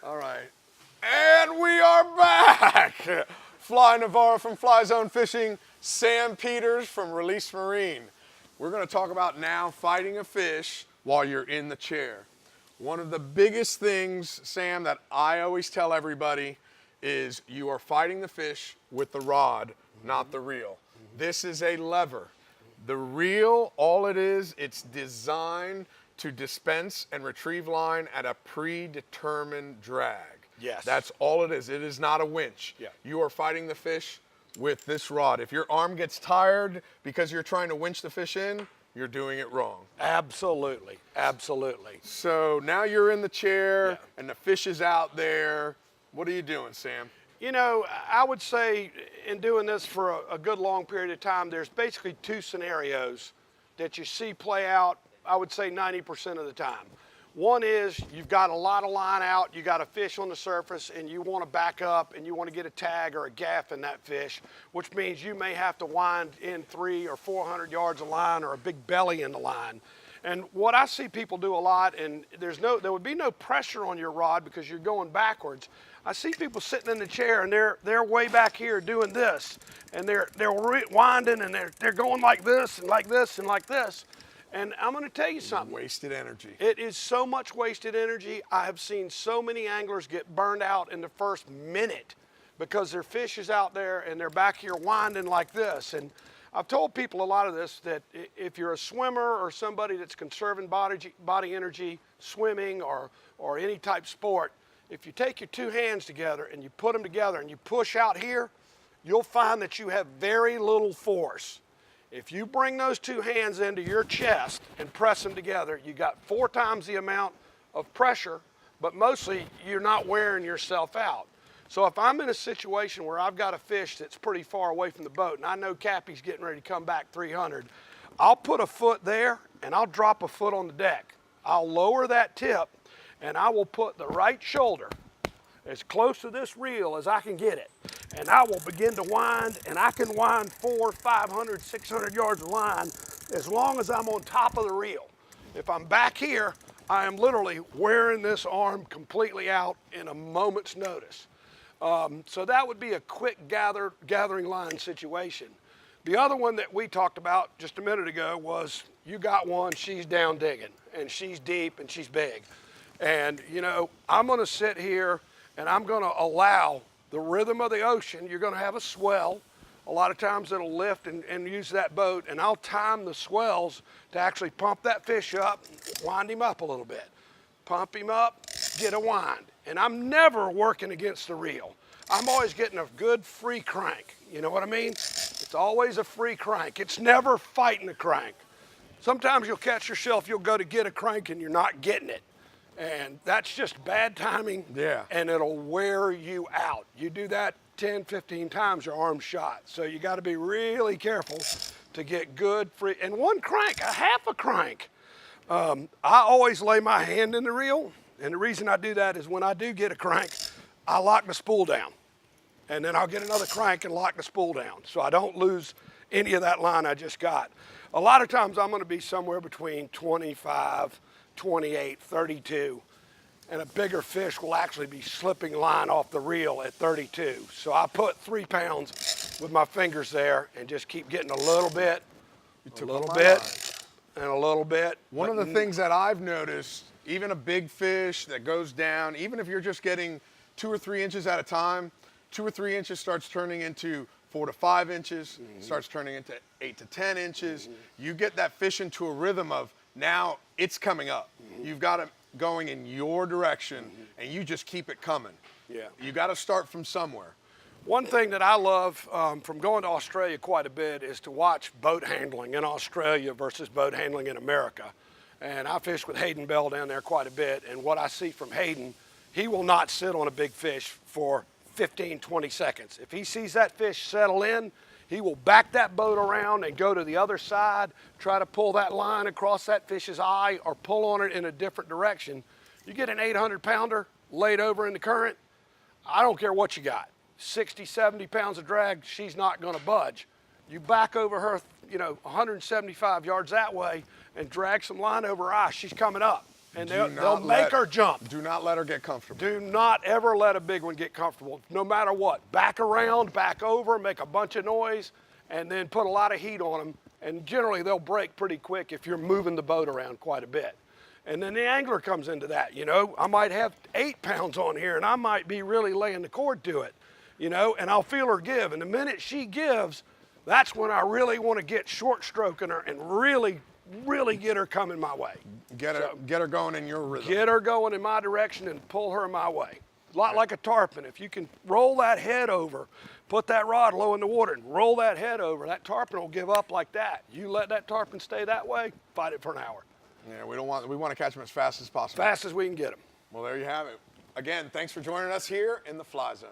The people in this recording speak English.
All right. And we are back. Fly Navarro from Fly Zone Fishing, Sam Peters from Release Marine. We're going to talk about now fighting a fish while you're in the chair. One of the biggest things, Sam, that I always tell everybody is you are fighting the fish with the rod, not the reel. This is a lever. The reel, all it is, it's designed to dispense and retrieve line at a predetermined drag. Yes. That's all it is. It is not a winch. Yeah. You are fighting the fish with this rod. If your arm gets tired because you're trying to winch the fish in, you're doing it wrong. Absolutely, absolutely. So now you're in the chair and the fish is out there. What are you doing, Sam? You know, I would say in doing this for a good long period of time, there's basically two scenarios that you see play out, I would say 90% of the time. One is you've got a lot of line out, you got a fish on the surface, and you want to back up and you want to get a tag or a gaff in that fish, which means you may have to wind in 300 or 400 yards of line or a big belly in the line. And what I see people do a lot, and there would be no pressure on your rod because you're going backwards. I see people sitting in the chair and they're way back here doing this, and they're winding and they're going like this and like this and like this. And I'm going to tell you something. Wasted energy. It is so much wasted energy. I have seen so many anglers get burned out in the first minute because their fish is out there and they're back here winding like this. And I've told people a lot of this, that if you're a swimmer or somebody that's conserving body energy, swimming or any type sport, if you take your two hands together and you put them together and you push out here, you'll find that you have very little force. If you bring those two hands into your chest and press them together, you got 4 times the amount of pressure, but mostly you're not wearing yourself out. So if I'm in a situation where I've got a fish that's pretty far away from the boat and I know Cappy's getting ready to come back 300, I'll put a foot there and I'll drop a foot on the deck. I'll lower that tip and I will put the right shoulder as close to this reel as I can get it. And I will begin to wind, and I can wind 400, 500, 600 yards of line as long as I'm on top of the reel. If I'm back here, I am literally wearing this arm completely out in a moment's notice. So that would be a quick gathering line situation. The other one that we talked about just a minute ago was you got one, she's down digging, and she's deep and she's big. And you know, I'm gonna sit here and I'm gonna allow the rhythm of the ocean. You're gonna have a swell. A lot of times it'll lift and use that boat, and I'll time the swells to actually pump that fish up, wind him up a little bit. Pump him up, get a wind. And I'm never working against the reel. I'm always getting a good free crank. You know what I mean? It's always a free crank. It's never fighting a crank. Sometimes you'll catch yourself, you'll go to get a crank and you're not getting it. And that's just bad timing, and it'll wear you out. You do that 10, 15 times, your arm's shot. So you gotta be really careful to get good free, and one crank, a half a crank. I always lay my hand in the reel, and the reason I do that is when I do get a crank, I lock the spool down. And then I'll get another crank and lock the spool down, so I don't lose any of that line I just got. A lot of times I'm gonna be somewhere between 25, 28, 32, and a bigger fish will actually be slipping line off the reel at 32. So I put 3 pounds with my fingers there and just keep getting a little bit, a little bit, and a little bit. One of the things that I've noticed, even a big fish that goes down, even if you're just getting 2 or 3 inches at a time, 2 or 3 inches starts turning into 4 to 5 inches, starts turning into 8 to 10 inches. You get that fish into a rhythm of now it's coming up. You've got it going in your direction, and you just keep it coming. Yeah. You got to start from somewhere. One thing that I love from going to Australia quite a bit is to watch boat handling in Australia versus boat handling in America. And I fish with Hayden Bell down there quite a bit, and what I see from Hayden, he will not sit on a big fish for 15, 20 seconds. If he sees that fish settle in, he will back that boat around and go to the other side, try to pull that line across that fish's eye or pull on it in a different direction. You get an 800 pounder laid over in the current, I don't care what you got. 60, 70 pounds of drag, she's not gonna budge. You back over her, 175 yards that way and drag some line over her eye, she's coming up. and Do they'll not make let- her jump. Do not let her get comfortable. Do not ever let a big one get comfortable, no matter what. Back around, back over, make a bunch of noise, and then put a lot of heat on them. And generally, they'll break pretty quick if you're moving the boat around quite a bit. And then the angler comes into that, you know. I might have 8 pounds on here, and I might be really laying the cord to it, you know, and I'll feel her give. And the minute she gives, that's when I really want to get short stroking her and really get her coming my way. Get her going in your rhythm. Get her going in my direction and pull her my way. A lot like a tarpon. If you can roll that head over, put that rod low in the water and roll that head over, that tarpon will give up like that. You let that tarpon stay that way, fight it for an hour. Yeah, we want to catch them as fast as possible. Fast as we can get them. Well, there you have it. Again, thanks for joining us here in the Fly Zone.